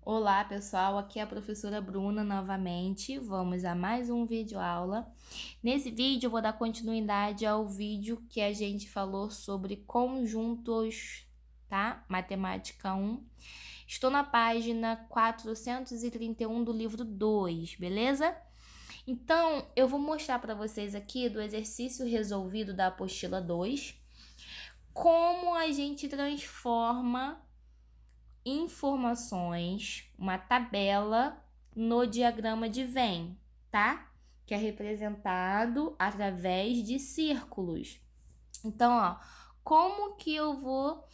Olá pessoal, aqui é a professora Bruna novamente, vamos a mais um vídeo aula. Nesse vídeo eu vou dar continuidade ao vídeo que a gente falou sobre conjuntos, tá? Matemática 1. Estou na página 431 do livro 2, beleza? Então, eu vou mostrar para vocês aqui do exercício resolvido da apostila 2, como a gente transforma informações, uma tabela no diagrama de Venn, tá? Que é representado através de círculos. Então, ó, como que eu vou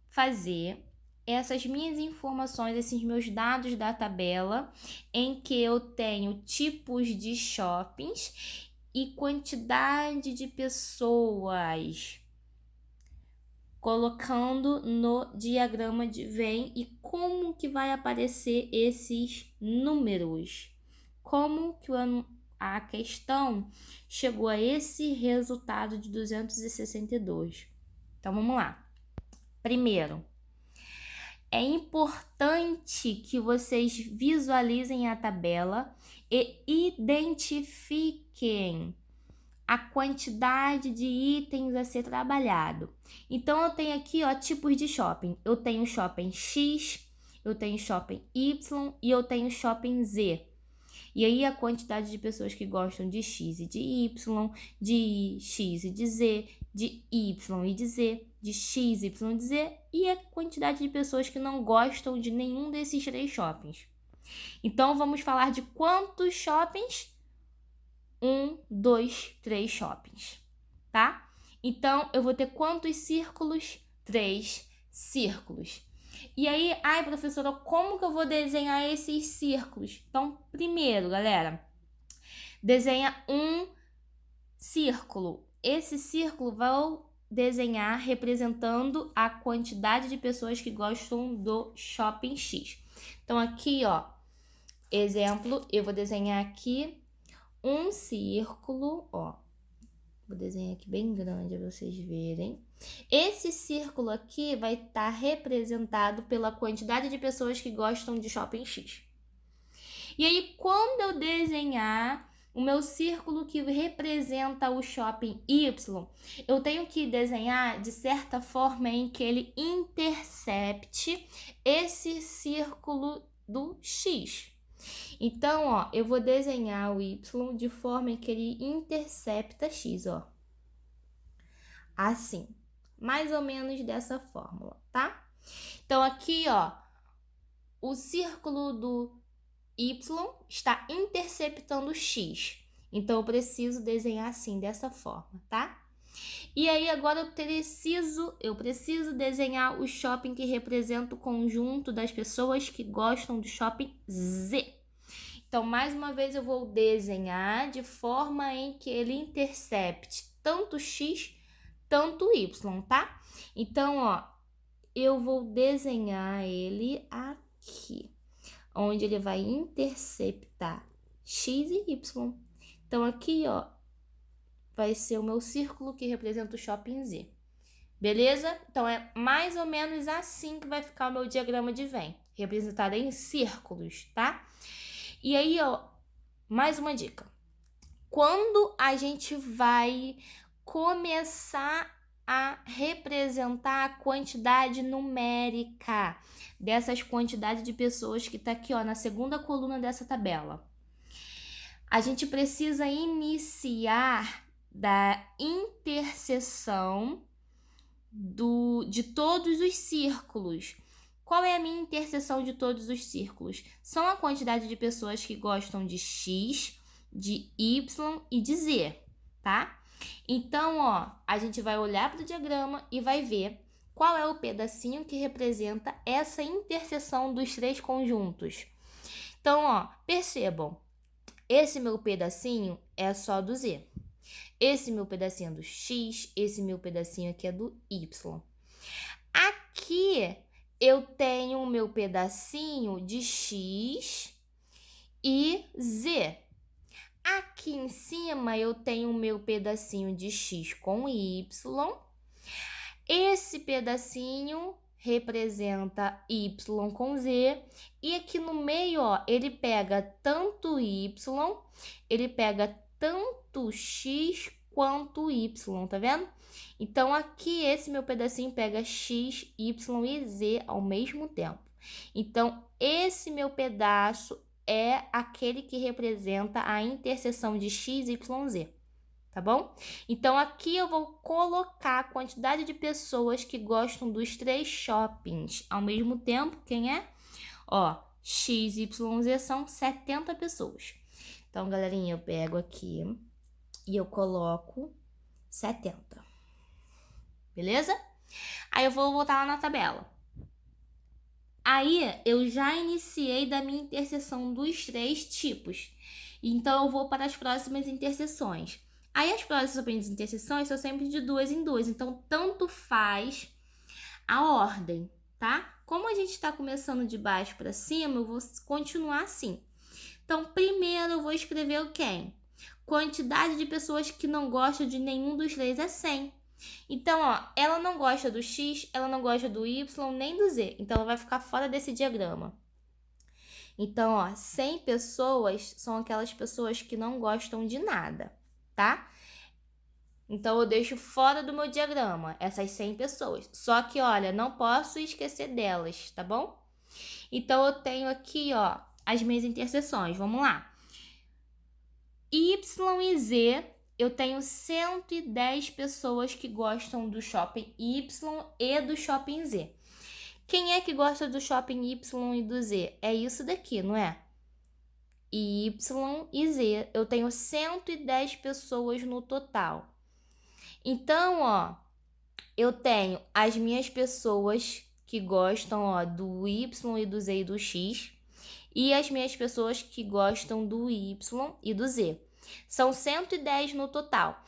fazer essas minhas informações, esses meus dados da tabela, em que eu tenho tipos de shoppings e quantidade de pessoas, colocando no diagrama de Venn e como que vai aparecer esses números. Como que a questão chegou a esse resultado de 262. Então, vamos lá. Primeiro, é importante que vocês visualizem a tabela e identifiquem a quantidade de itens a ser trabalhado. Então, eu tenho aqui, ó, tipos de shopping. Eu tenho shopping X, eu tenho shopping Y e eu tenho shopping Z. E aí, a quantidade de pessoas que gostam de X e de Y, de X e de Z, de Y e de Z, de X, Y e de Z, e a quantidade de pessoas que não gostam de nenhum desses três shoppings. Então, vamos falar de quantos shoppings? 1, 2, 3 shoppings, tá? Então, eu vou ter quantos círculos? 3 círculos. E aí, ai, professora, como que eu vou desenhar esses círculos? Então, primeiro, galera, desenha um círculo. Esse círculo vou desenhar representando a quantidade de pessoas que gostam do shopping X. Então, aqui, ó, exemplo, eu vou desenhar aqui um círculo, ó. Vou desenhar aqui bem grande para vocês verem. Esse círculo aqui vai estar representado pela quantidade de pessoas que gostam de shopping X. E aí, quando eu desenhar o meu círculo que representa o shopping Y, eu tenho que desenhar de certa forma em que ele intercepte esse círculo do X. Então, ó, eu vou desenhar o Y de forma que ele intercepta X, ó. Assim, mais ou menos dessa fórmula, tá? Então, aqui, ó, o círculo do Y está interceptando X. Então, eu preciso desenhar assim, dessa forma, tá? E aí, agora eu preciso desenhar o shopping que representa o conjunto das pessoas que gostam do shopping Z. Então, mais uma vez, eu vou desenhar de forma em que ele intercepte tanto X, tanto Y, tá? Então, ó, eu vou desenhar ele aqui, onde ele vai interceptar X e Y. Então, aqui, ó, vai ser o meu círculo que representa o shopping Z. Beleza? Então, é mais ou menos assim que vai ficar o meu diagrama de Venn, representado em círculos, tá? E aí, ó, mais uma dica. Quando a gente vai começar a representar a quantidade numérica dessas quantidades de pessoas que está aqui, ó, na segunda coluna dessa tabela, a gente precisa iniciar da interseção de todos os círculos. Qual é a minha interseção de todos os círculos? São a quantidade de pessoas que gostam de X, de Y e de Z, tá? Então, ó, a gente vai olhar para o diagrama e vai ver qual é o pedacinho que representa essa interseção dos três conjuntos. Então, ó, percebam, esse meu pedacinho é só do Z. Esse meu pedacinho é do X, esse meu pedacinho aqui é do Y. Aqui eu tenho o meu pedacinho de X e Z. Aqui em cima eu tenho o meu pedacinho de X com Y. Esse pedacinho representa Y com Z. E aqui no meio, ó, ele pega tanto Y, ele pega tanto X quanto Y, tá vendo? Então, aqui, esse meu pedacinho pega X, Y e Z ao mesmo tempo. Então, esse meu pedaço é aquele que representa a interseção de X, Y, Z. Tá bom? Então, aqui eu vou colocar a quantidade de pessoas que gostam dos 3 shoppings ao mesmo tempo. Quem é? Ó, X, Y, Z são 70 pessoas. Então, galerinha, eu pego aqui e eu coloco 70. Beleza? Aí eu vou voltar lá na tabela. Aí, eu já iniciei da minha interseção dos 3 tipos. Então, eu vou para as próximas interseções. Aí, as próximas interseções são sempre de 2 em 2. Então, tanto faz a ordem, tá? Como a gente está começando de baixo para cima, eu vou continuar assim. Então, primeiro eu vou escrever o quem? Quantidade de pessoas que não gostam de nenhum dos 3 é 100. Então, ó, ela não gosta do X, ela não gosta do Y, nem do Z. Então, ela vai ficar fora desse diagrama. Então, ó, 100 pessoas são aquelas pessoas que não gostam de nada, tá? Então, eu deixo fora do meu diagrama essas 100 pessoas. Só que, olha, não posso esquecer delas, tá bom? Então, eu tenho aqui, ó, as minhas interseções. Vamos lá. Y e Z, eu tenho 110 pessoas que gostam do shopping Y e do shopping Z. Quem é que gosta do shopping Y e do Z? É isso daqui, não é? Y e Z, eu tenho 110 pessoas no total. Então, ó, eu tenho as minhas pessoas que gostam, ó, do Y e do Z e do X, e as minhas pessoas que gostam do Y e do Z. São 110 no total.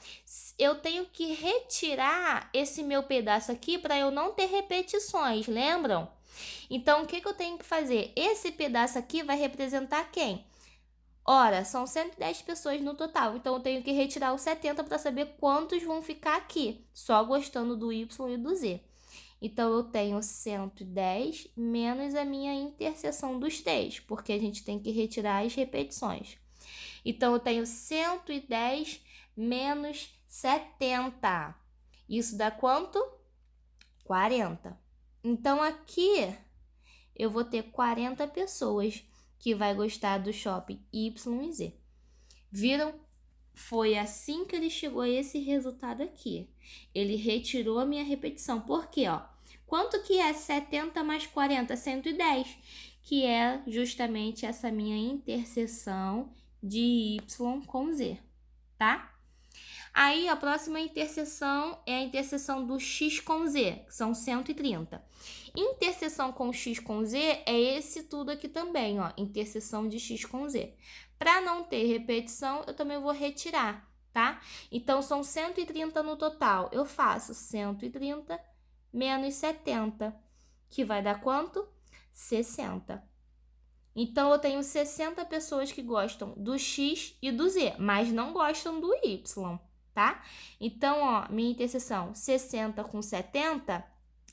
Eu tenho que retirar esse meu pedaço aqui para eu não ter repetições, lembram? Então, o que eu tenho que fazer? Esse pedaço aqui vai representar quem? Ora, são 110 pessoas no total, então eu tenho que retirar os 70 para saber quantos vão ficar aqui, só gostando do Y e do Z. Então, eu tenho 110 menos a minha interseção dos 3, porque a gente tem que retirar as repetições. Então, eu tenho 110 menos 70. Isso dá quanto? 40. Então, aqui eu vou ter 40 pessoas que vai gostar do shopping Y e Z. Viram? Foi assim que ele chegou a esse resultado aqui. Ele retirou a minha repetição. Por quê? Ó, quanto que é 70 mais 40? 110. Que é justamente essa minha interseção de Y com Z, tá? Aí, a próxima interseção é a interseção do X com Z, que são 130. Interseção com X com Z é esse tudo aqui também, ó, interseção de X com Z. Para não ter repetição, eu também vou retirar, tá? Então, são 130 no total. Eu faço 130 menos 70, que vai dar quanto? 60. Então, eu tenho 60 pessoas que gostam do X e do Z, mas não gostam do Y, tá? Então, ó, minha interseção 60 com 70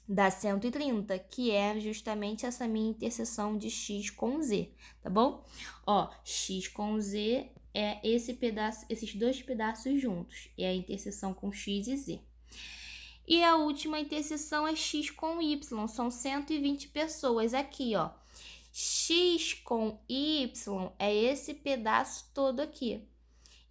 dá 130, que é justamente essa minha interseção de X com Z, tá bom? Ó, X com Z é esse pedaço, esses dois pedaços juntos, é a interseção com X e Z. E a última interseção é X com Y, são 120 pessoas aqui, ó. X com Y é esse pedaço todo aqui.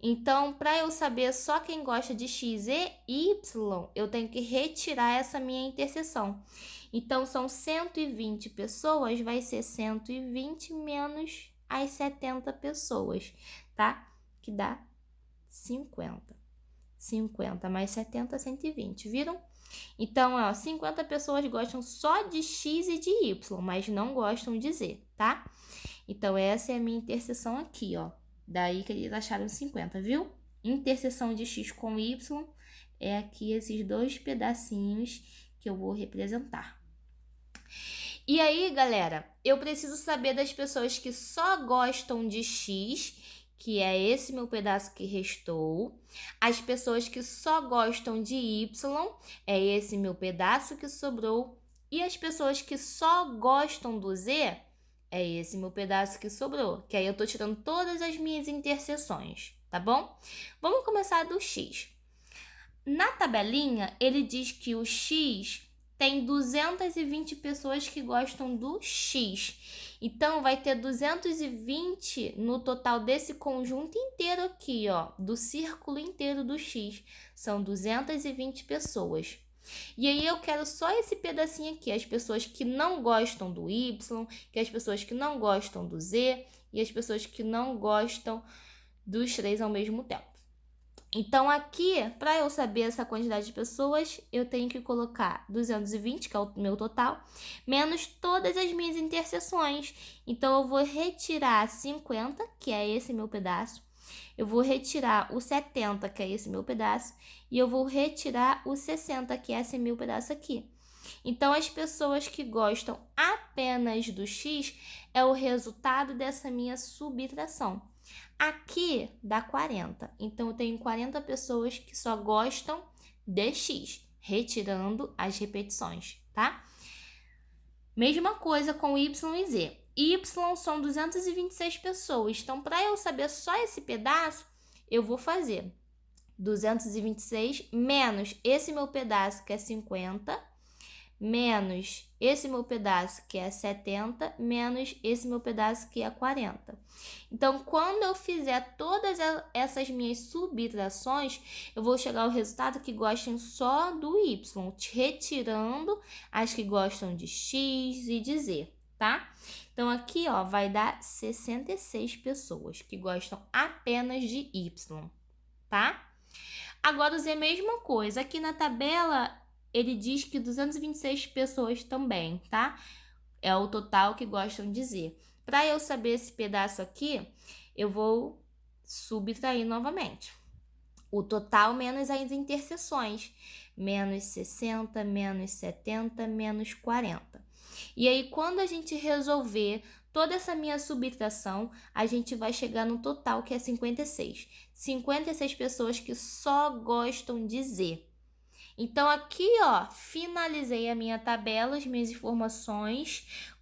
Então, para eu saber só quem gosta de X e Y, eu tenho que retirar essa minha interseção. Então, são 120 pessoas, vai ser 120 menos as 70 pessoas, tá? Que dá 50. 50 mais 70, 120, viram? Então, ó, 50 pessoas gostam só de X e de Y, mas não gostam de Z, tá? Então, essa é a minha interseção aqui, ó. Daí que eles acharam 50, viu? Interseção de X com Y é aqui esses dois pedacinhos que eu vou representar. E aí, galera, eu preciso saber das pessoas que só gostam de X, que é esse meu pedaço que restou. As pessoas que só gostam de Y, é esse meu pedaço que sobrou. E as pessoas que só gostam do Z, é esse meu pedaço que sobrou, que aí eu tô tirando todas as minhas interseções, tá bom? Vamos começar do X. Na tabelinha, ele diz que o X tem 220 pessoas que gostam do X. Então, vai ter 220 no total desse conjunto inteiro aqui, ó, do círculo inteiro do X. São 220 pessoas. E aí eu quero só esse pedacinho aqui, as pessoas que não gostam do Y, que as pessoas que não gostam do Z e as pessoas que não gostam dos três ao mesmo tempo. Então, aqui, para eu saber essa quantidade de pessoas, eu tenho que colocar 220, que é o meu total, menos todas as minhas interseções. Então, eu vou retirar 50, que é esse meu pedaço. Eu vou retirar o 70, que é esse meu pedaço. E eu vou retirar o 60, que é esse meu pedaço aqui. Então, as pessoas que gostam apenas do X é o resultado dessa minha subtração. Aqui dá 40, então eu tenho 40 pessoas que só gostam de X, retirando as repetições, tá? Mesma coisa com Y e Z. Y são 226 pessoas, então para eu saber só esse pedaço, eu vou fazer 226 menos esse meu pedaço que é 50, menos esse meu pedaço que é 70, menos esse meu pedaço que é 40. Então, quando eu fizer todas essas minhas subtrações, eu vou chegar ao resultado que gostem só do Y, retirando as que gostam de X e de Z, tá? Então, aqui, ó, vai dar 66 pessoas que gostam apenas de Y, tá? Agora, o Z, mesma coisa. Aqui na tabela, ele diz que 226 pessoas também, tá? É o total que gostam de Z. Para eu saber esse pedaço aqui, eu vou subtrair novamente. O total menos as interseções. Menos 60, menos 70, menos 40. E aí, quando a gente resolver toda essa minha subtração, a gente vai chegar no total, que é 56. 56 pessoas que só gostam de Z. Então, aqui, ó, finalizei a minha tabela, as minhas informações,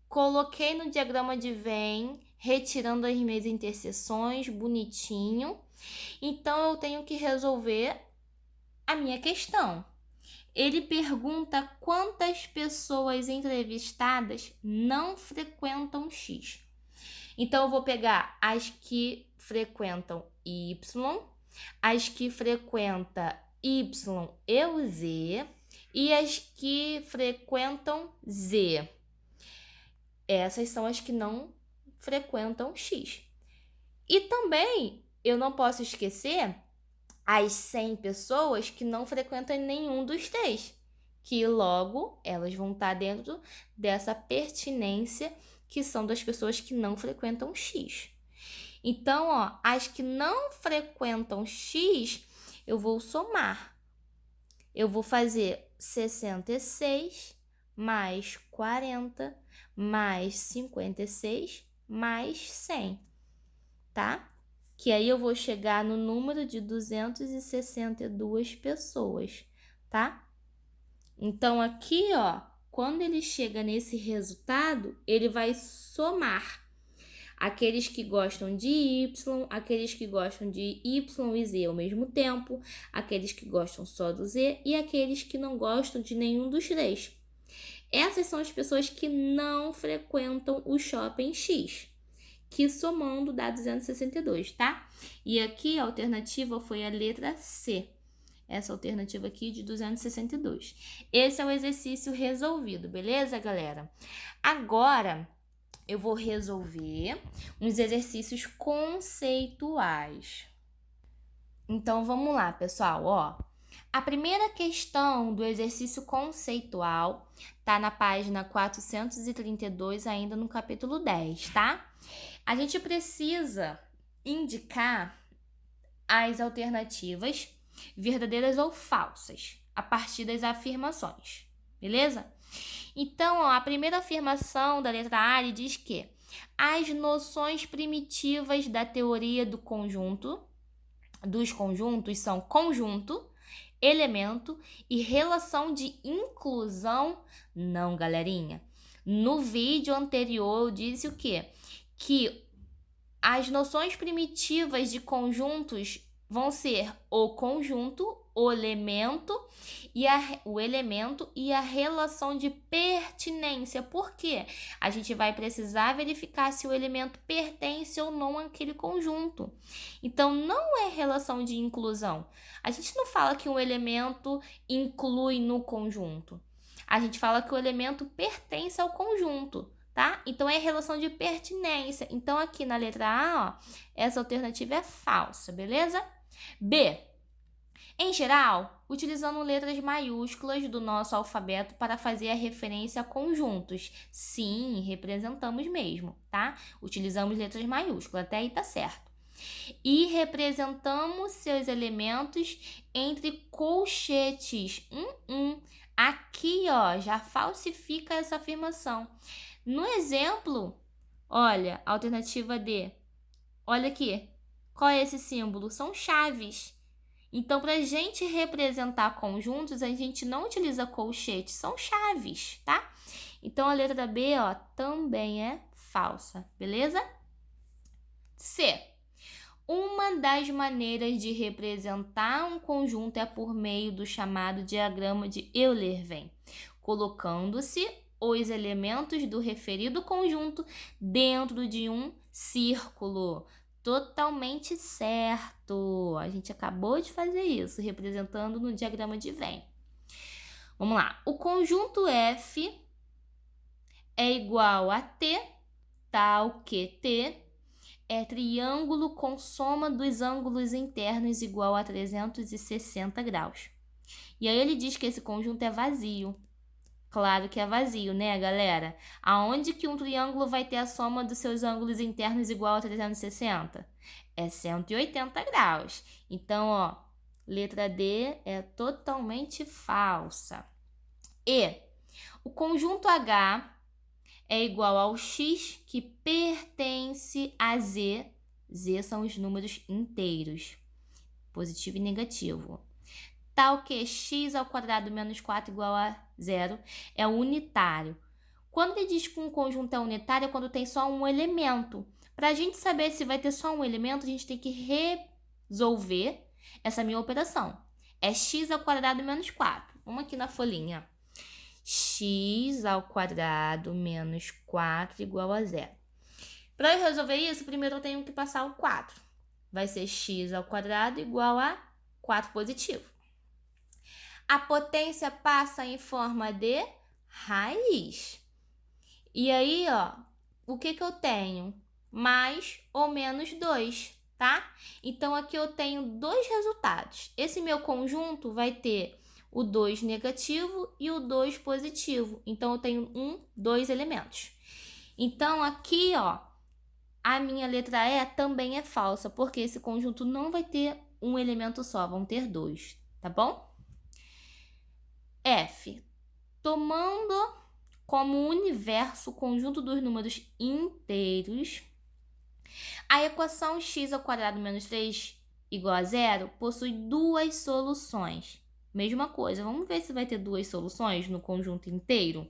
coloquei no diagrama de Venn, retirando as minhas interseções, bonitinho. Então, eu tenho que resolver a minha questão. Ele pergunta quantas pessoas entrevistadas não frequentam X. Então, eu vou pegar as que frequentam Y, as que frequentam Y e o Z, e as que frequentam Z. Essas são as que não frequentam X. E também, eu não posso esquecer as 100 pessoas que não frequentam nenhum dos três, que logo elas vão estar dentro dessa pertinência, que são das pessoas que não frequentam X. Então, ó, as que não frequentam X, eu vou somar. Eu vou fazer 66 mais 40 mais 56 mais 100, tá? Que aí eu vou chegar no número de 262 pessoas, tá? Então, aqui, ó, quando ele chega nesse resultado, ele vai somar aqueles que gostam de Y, aqueles que gostam de Y e Z ao mesmo tempo, aqueles que gostam só do Z e aqueles que não gostam de nenhum dos três. Essas são as pessoas que não frequentam o shopping X, que somando dá 262, tá? E aqui a alternativa foi a letra C. Essa alternativa aqui de 262. Esse é o exercício resolvido, beleza, galera? Agora, eu vou resolver uns exercícios conceituais. Então, vamos lá, pessoal, ó. A primeira questão do exercício conceitual tá na página 432, ainda no capítulo 10, tá? A gente precisa indicar as alternativas verdadeiras ou falsas a partir das afirmações, beleza? Então, ó, a primeira afirmação da letra A ele diz que as noções primitivas da teoria dos conjuntos são conjunto, elemento e relação de inclusão, não, galerinha. No vídeo anterior eu disse o quê? Que as noções primitivas de conjuntos vão ser o conjunto, o elemento e a relação de pertinência. Por quê? A gente vai precisar verificar se o elemento pertence ou não àquele conjunto. Então, não é relação de inclusão. A gente não fala que um elemento inclui no conjunto. A gente fala que o elemento pertence ao conjunto, tá? Então, é relação de pertinência. Então, aqui na letra A, ó, essa alternativa é falsa, beleza? B. Em geral, utilizando letras maiúsculas do nosso alfabeto para fazer a referência a conjuntos. Sim, representamos mesmo, tá? Utilizamos letras maiúsculas, até aí tá certo. E representamos seus elementos entre colchetes. Aqui, ó, já falsifica essa afirmação. No exemplo, olha, alternativa D. Olha aqui. Qual é esse símbolo? São chaves. Então, para a gente representar conjuntos, a gente não utiliza colchete, são chaves, tá? Então, a letra B, ó, também é falsa, beleza? C. Uma das maneiras de representar um conjunto é por meio do chamado diagrama de Euler-Venn, colocando-se os elementos do referido conjunto dentro de um círculo. Totalmente certo. A gente acabou de fazer isso, representando no diagrama de Venn. Vamos lá. O conjunto F é igual a T, tal que T é triângulo com soma dos ângulos internos igual a 360 graus. E aí ele diz que esse conjunto é vazio. Claro que é vazio, né, galera? Aonde que um triângulo vai ter a soma dos seus ângulos internos igual a 360? É 180 graus. Então, ó, letra D é totalmente falsa. E, o conjunto H é igual ao X que pertence a Z. Z são os números inteiros, positivo e negativo. Tal que x ao quadrado menos 4 igual a 0 é unitário. Quando ele diz que um conjunto é unitário, é quando tem só um elemento. Para a gente saber se vai ter só um elemento, a gente tem que resolver essa minha operação. É x ao quadrado menos 4. Vamos aqui na folhinha. X ao quadrado menos 4 igual a 0. Para eu resolver isso, primeiro eu tenho que passar o 4. Vai ser x ao quadrado igual a 4 positivo. A potência passa em forma de raiz. E aí, ó, o que eu tenho? Mais ou menos 2, tá? Então, aqui eu tenho dois resultados. Esse meu conjunto vai ter o 2 negativo e o 2 positivo. Então, eu tenho 2 elementos. Então, aqui, ó, a minha letra E também é falsa, porque esse conjunto não vai ter um elemento só, vão ter 2, tá bom? F. Tomando como universo o conjunto dos números inteiros, a equação x ao quadrado menos 3 igual a 0 possui duas soluções. Mesma coisa, vamos ver se vai ter duas soluções no conjunto inteiro.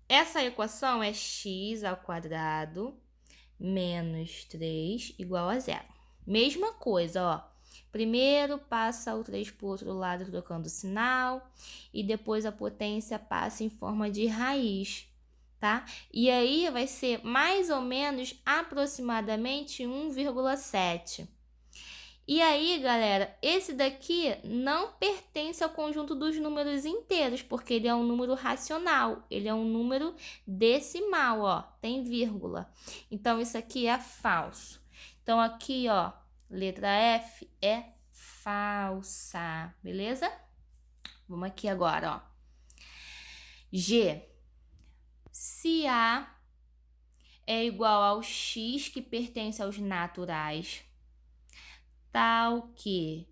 Essa equação é x ao quadrado menos 3 igual a 0. Mesma coisa, ó. Primeiro passa o 3 para o outro lado trocando o sinal e depois a potência passa em forma de raiz, tá? E aí vai ser mais ou menos aproximadamente 1,7. E aí, galera, esse daqui não pertence ao conjunto dos números inteiros, porque ele é um número racional, ele é um número decimal, ó, tem vírgula. Então, isso aqui é falso. Então, aqui, ó, letra F é falsa, beleza? Vamos aqui agora, ó. G. Se A é igual ao X que pertence aos naturais, tal que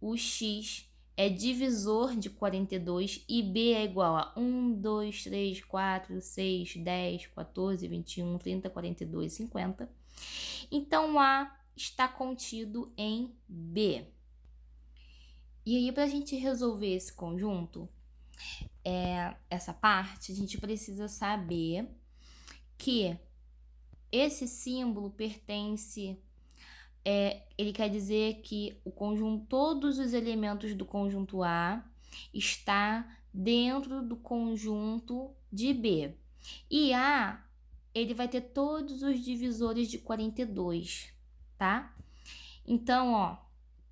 o X é divisor de 42 e B é igual a 1, 2, 3, 4, 6, 10, 14, 21, 30, 42, 50. Então, A está contido em B. E aí, para a gente resolver esse conjunto, essa parte, a gente precisa saber que esse símbolo pertence, ele quer dizer que o conjunto, todos os elementos do conjunto A está dentro do conjunto de B. E A, ele vai ter todos os divisores de 42, tá? Então, ó,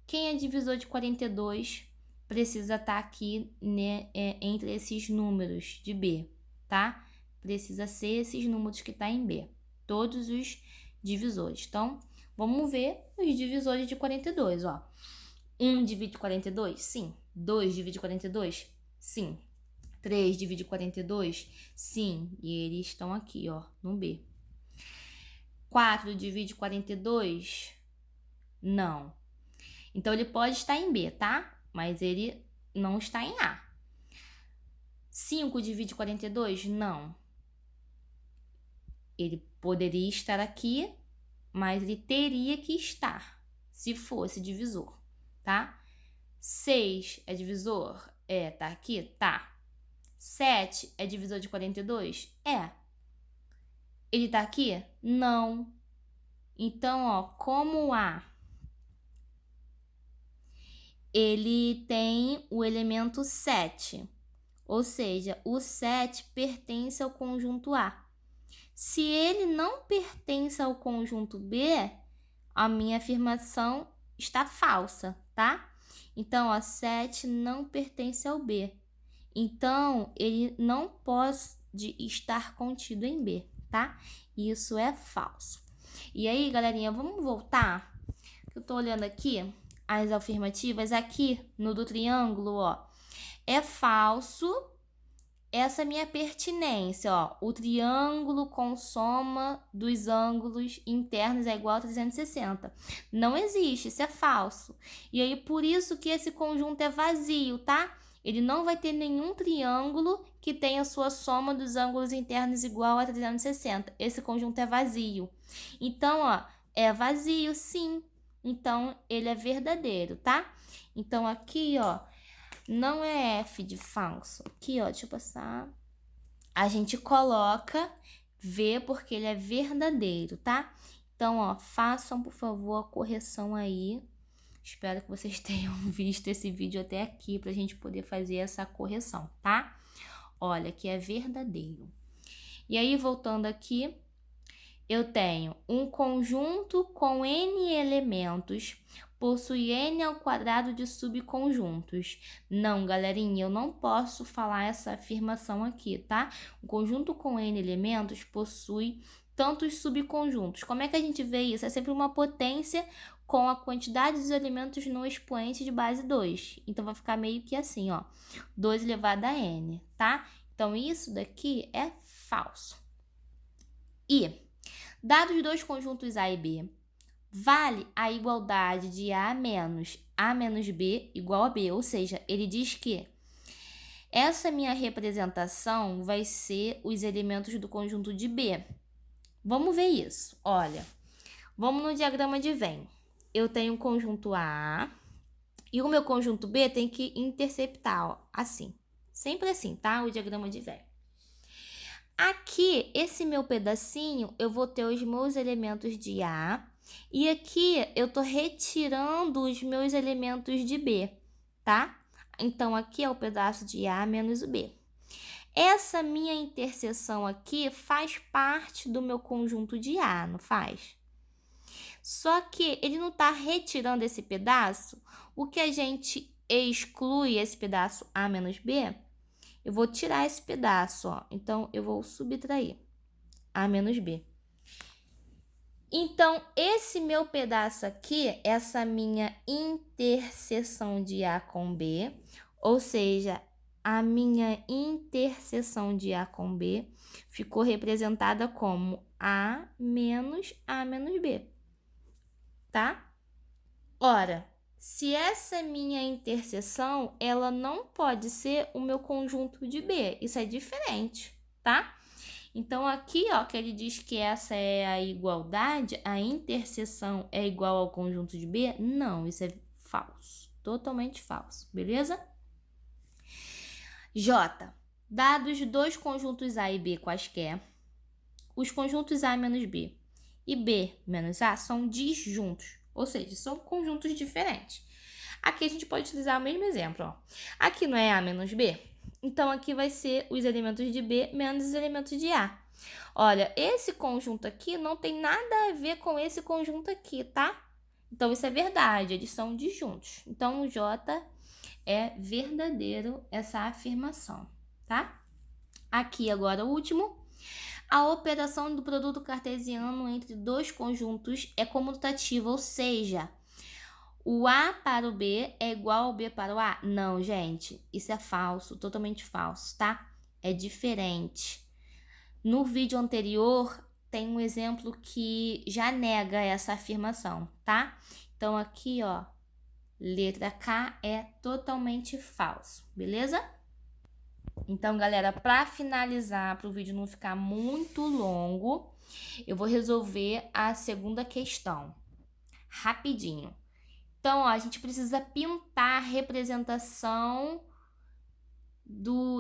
quem é divisor de 42 precisa estar aqui, né, entre esses números de B, tá? Precisa ser esses números que tá em B, todos os divisores. Então, vamos ver os divisores de 42, ó. 1 divide 42? Sim. 2 divide 42? Sim. 3 divide 42? Sim. E eles estão aqui, ó, no B. 4 divide 42? Não. Então, ele pode estar em B, tá? Mas ele não está em A. 5 divide 42? Não. Ele poderia estar aqui, mas ele teria que estar, se fosse divisor, tá? 6 é divisor? Tá aqui? Tá. 7 é divisor de 42? Ele tá aqui? Não. Então, ó, como A, ele tem o elemento 7, ou seja, o 7 pertence ao conjunto A. Se ele não pertence ao conjunto B, a minha afirmação está falsa, tá? Então, ó, 7 não pertence ao B. Então, ele não pode estar contido em B, tá? Isso é falso. E aí, galerinha, vamos voltar? Eu tô olhando aqui as afirmativas. Aqui no do triângulo, ó, é falso essa minha pertinência, ó. O triângulo com soma dos ângulos internos é igual a 360. Não existe, isso é falso. E aí, por isso que esse conjunto é vazio, tá? Ele não vai ter nenhum triângulo que tenha sua soma dos ângulos internos igual a 360. Esse conjunto é vazio. Então, ó, é vazio, sim. Então, ele é verdadeiro, tá? Então, aqui, ó, não é F de falso. Aqui, ó, deixa eu passar. A gente coloca V porque ele é verdadeiro, tá? Então, ó, façam, por favor, a correção aí. Espero que vocês tenham visto esse vídeo até aqui pra gente poder fazer essa correção, tá? Olha, que é verdadeiro. E aí, voltando aqui, eu tenho um conjunto com N elementos, possui N ao quadrado de subconjuntos. Não, galerinha, eu não posso falar essa afirmação aqui, tá? Um conjunto com N elementos possui tantos subconjuntos. Como é que a gente vê isso? É sempre uma potência com a quantidade dos elementos no expoente de base 2. Então, vai ficar meio que assim, ó, 2 elevado a N, tá? Então, isso daqui é falso. E dados dois conjuntos A e B, vale a igualdade de A menos B igual a B. Ou seja, ele diz que essa minha representação vai ser os elementos do conjunto de B. Vamos ver isso. Olha, vamos no diagrama de Venn. Eu tenho um conjunto A e o meu conjunto B tem que interceptar, ó, assim. Sempre assim, tá? O diagrama de Venn. Aqui, esse meu pedacinho, eu vou ter os meus elementos de A. E aqui, eu tô retirando os meus elementos de B, tá? Então, aqui é o pedaço de A menos o B. Essa minha interseção aqui faz parte do meu conjunto de A, não faz? Só que ele não tá retirando esse pedaço. O que a gente exclui esse pedaço A menos B, eu vou tirar esse pedaço, ó. Então, eu vou subtrair A menos B. Então, esse meu pedaço aqui, essa minha interseção de A com B, ou seja, a minha interseção de A com B ficou representada como A menos B, tá? Ora, se essa minha interseção, ela não pode ser o meu conjunto de B. Isso é diferente, tá? Então, aqui, ó, que ele diz que essa é a igualdade, a interseção é igual ao conjunto de B. Não, isso é falso. totalmente falso, beleza? J. Dados dois conjuntos A e B quaisquer, os conjuntos A menos B e B menos A são disjuntos, ou seja, são conjuntos diferentes. Aqui a gente pode utilizar o mesmo exemplo. Ó. Aqui não é A menos B? Então, aqui vai ser os elementos de B menos os elementos de A. Olha, esse conjunto aqui não tem nada a ver com esse conjunto aqui, tá? Então, isso é verdade, eles são disjuntos. Então, o J é verdadeiro essa afirmação, tá? Aqui agora o último. A operação do produto cartesiano entre dois conjuntos é comutativa, ou seja, o A para o B é igual ao B para o A? Não, gente, isso é falso, totalmente falso, tá? É diferente. No vídeo anterior, tem um exemplo que já nega essa afirmação, tá? Então, aqui, ó, letra K é totalmente falso, beleza? Então, galera, para finalizar, para o vídeo não ficar muito longo, eu vou resolver a segunda questão, rapidinho. Então, ó, a gente precisa pintar a representação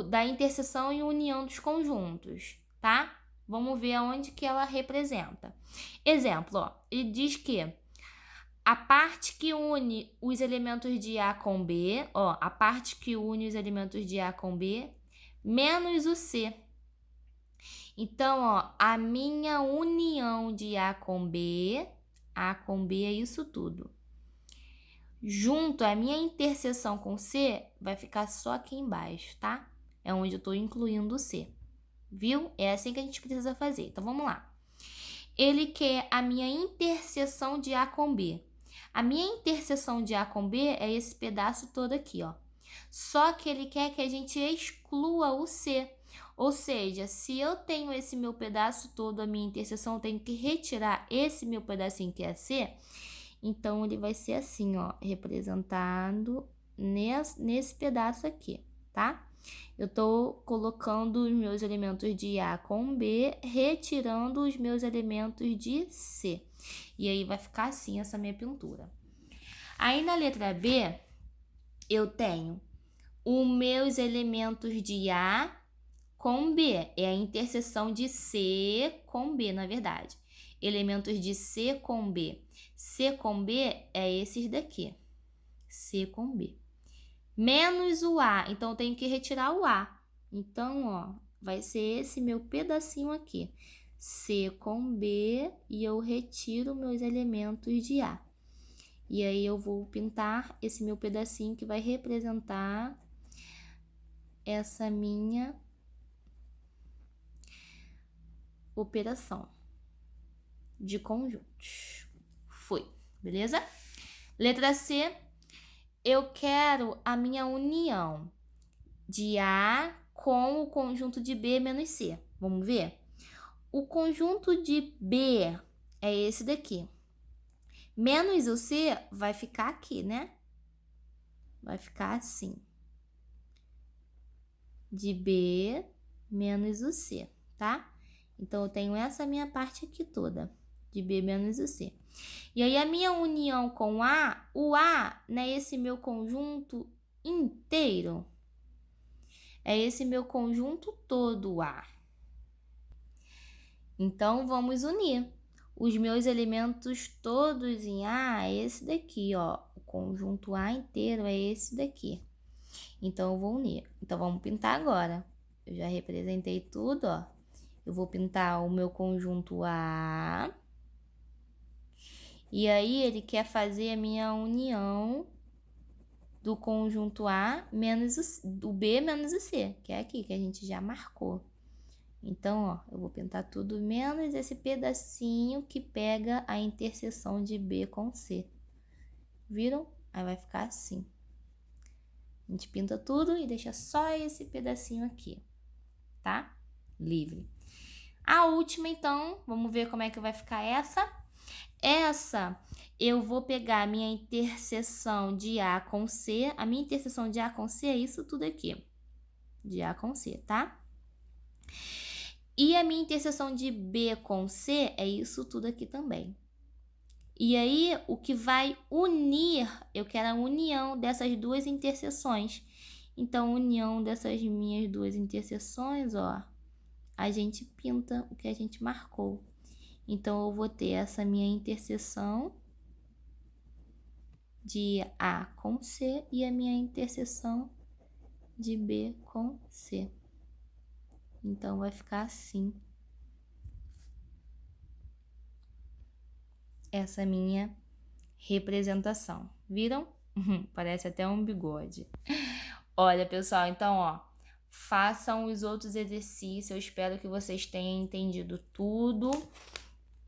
da interseção e união dos conjuntos, tá? Vamos ver aonde que ela representa. Exemplo, ó, ele diz que a parte que une os elementos de A com B, ó, a parte que une os elementos de A com B, menos o C. Então, ó, a minha união de A com B é isso tudo. Junto, a minha interseção com C vai ficar só aqui embaixo, tá? É onde eu estou incluindo o C. Viu? É assim que a gente precisa fazer. Então, vamos lá. Ele quer a minha interseção de A com B. A minha interseção de A com B é esse pedaço todo aqui, ó. Só que ele quer que a gente exclua o C. Ou seja, se eu tenho esse meu pedaço todo, a minha interseção, eu tenho que retirar esse meu pedacinho que é C. Então, ele vai ser assim, ó, representado nesse pedaço aqui, tá? Eu tô colocando os meus elementos de A com B, retirando os meus elementos de C. E aí, vai ficar assim essa minha pintura. Aí, na letra B, eu tenho os meus elementos de A com B. É a interseção de C com B, na verdade. Elementos de C com B. C com B é esses daqui. C com B. Menos o A. Então, eu tenho que retirar o A. Então, ó, vai ser esse meu pedacinho aqui. C com B e eu retiro meus elementos de A. E aí, eu vou pintar esse meu pedacinho que vai representar essa minha operação de conjuntos. Foi, beleza? Letra C, eu quero a minha união de A com o conjunto de B menos C. Vamos ver? O conjunto de B é esse daqui. Menos o C vai ficar aqui, né? Vai ficar assim. De B menos o C, tá? Então, eu tenho essa minha parte aqui toda, de B menos o C. E aí, a minha união com A, o A, né, esse meu conjunto inteiro, é esse meu conjunto todo A. Então, vamos unir. Os meus elementos todos em A é esse daqui, ó. O conjunto A inteiro é esse daqui. Então, eu vou unir. Então, vamos pintar agora. Eu já representei tudo, ó. Eu vou pintar o meu conjunto A. E aí, ele quer fazer a minha união do conjunto A menos o B menos o C, que é aqui, que a gente já marcou. Então, ó, eu vou pintar tudo menos esse pedacinho que pega a interseção de B com C. Viram? Aí vai ficar assim. A gente pinta tudo e deixa só esse pedacinho aqui, tá? Livre. A última, então, vamos ver como é que vai ficar essa. Essa, eu vou pegar a minha interseção de A com C. A minha interseção de A com C é isso tudo aqui. De A com C, tá? E a minha interseção de B com C é isso tudo aqui também. E aí, o que vai unir, eu quero a união dessas duas interseções. Então, união dessas minhas duas interseções, ó, a gente pinta o que a gente marcou. Então, eu vou ter essa minha interseção de A com C e a minha interseção de B com C. Então, vai ficar assim. Essa minha representação. Viram? Parece até um bigode. Olha, pessoal, então, ó, façam os outros exercícios. Eu espero que vocês tenham entendido tudo.